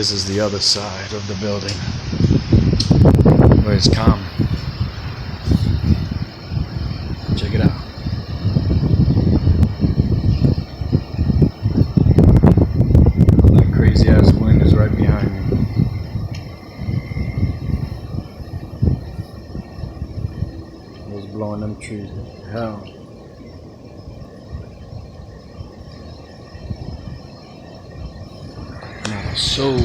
This is the other side of the building where it's calm. Check it out. That crazy ass wind is right behind me. It's blowing them trees. Hell. Not a soul.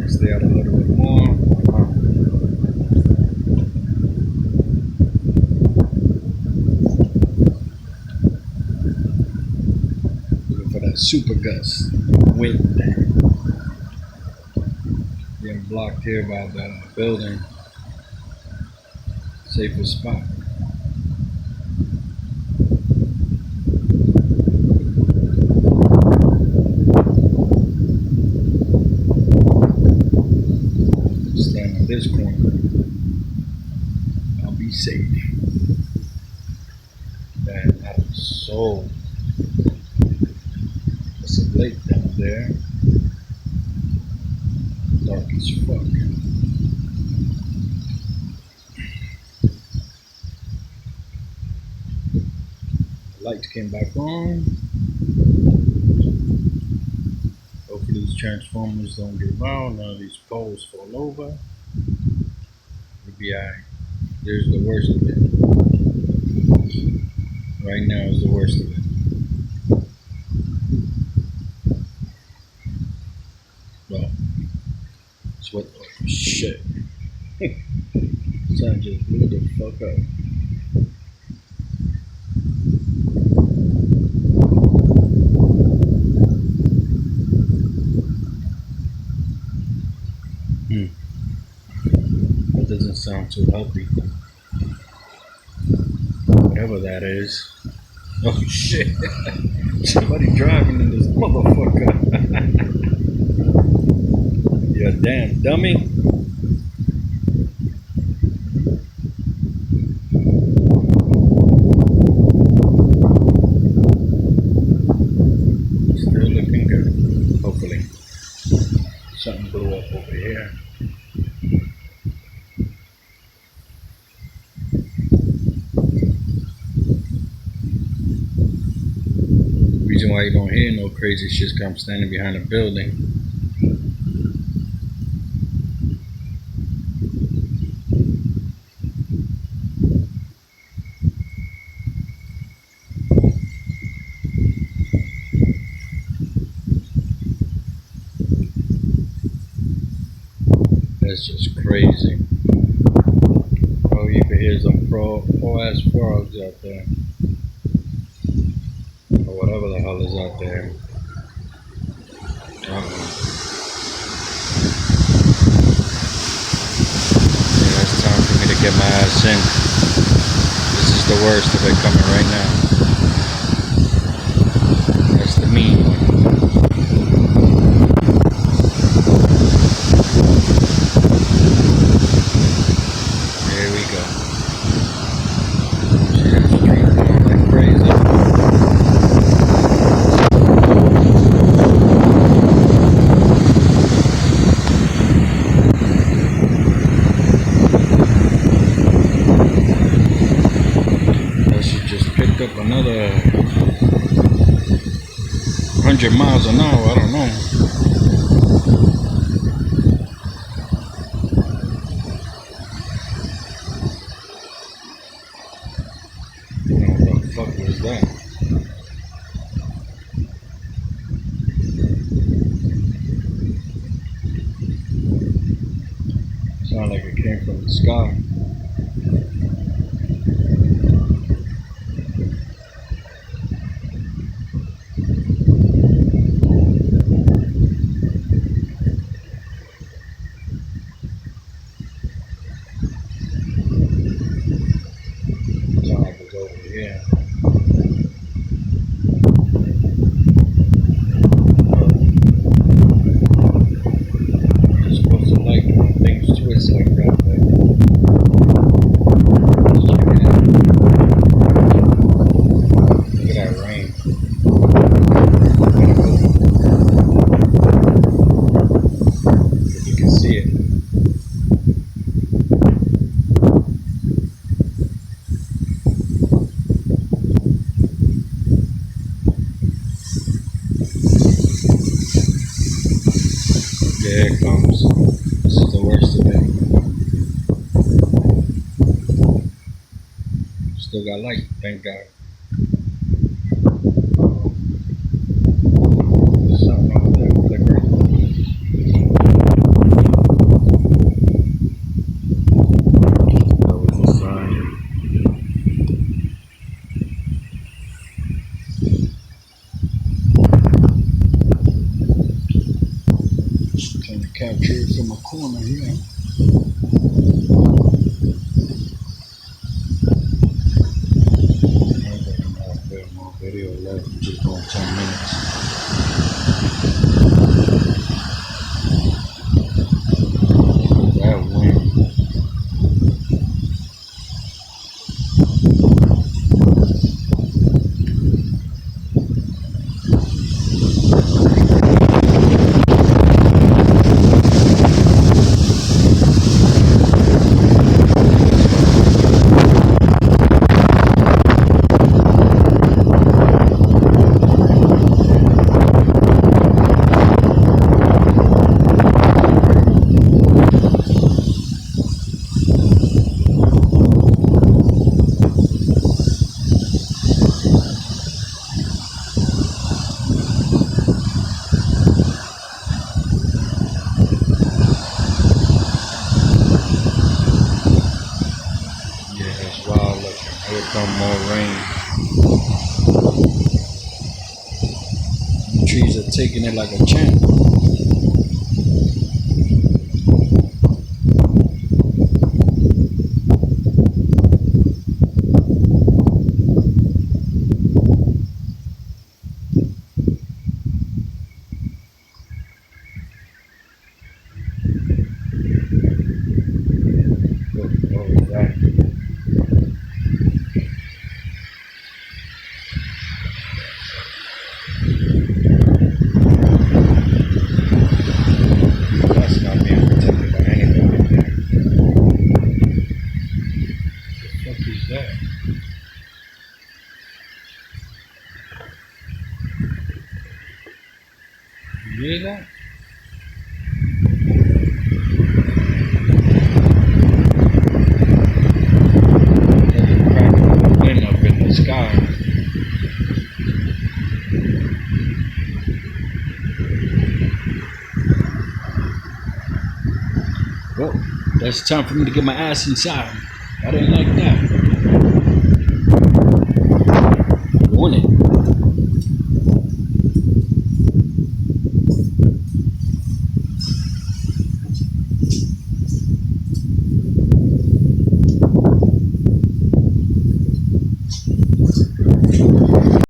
Stay out a little bit more. Looking for that super gust wind. Getting blocked here by the building. Safest spot. This corner, I'll be safe. Man, not a soul. There's a lake down there. Dark as fuck. The lights came back on. Hopefully these transformers don't give out. None of these poles fall over. Yeah, there's the worst of it. Right now is the worst of it. Well, it's what the shit. Sun just blew the fuck up. That doesn't sound too healthy. Whatever that is. Oh shit. Somebody driving in this motherfucker. You damn dummy. Still looking good. Hopefully. Something blew up over here. Reason why you don't hear no crazy shit because I'm standing behind a building. That's just crazy. Oh, you can hear some poor ass frogs out there. Or whatever the hell is out there. Yeah, it's time for me to get my ass in. This is the worst of it coming right now. That's the mean one. There we go. Shit, the street going like crazy. Up another 100 miles an hour, I don't know. What the fuck was that? Sound like sky. Sound like it's over here. You're supposed to like when things twist like that, but let's check it out. Look at that rain. If you can see it. There it comes. This is the worst of it. Still got light, thank God. Something over there flickering. That was the sun. Trying to capture it from a corner here. More video left, just going 10 minutes. That wind. Yeah, that's wild looking. Here come more rain. The trees are taking it like a champ. What was that? That's not being protected by anything in there. What the fuck is that? You hear that? There's a crack of the wind up in the sky. Well, that's time for me to get my ass inside. I didn't like that.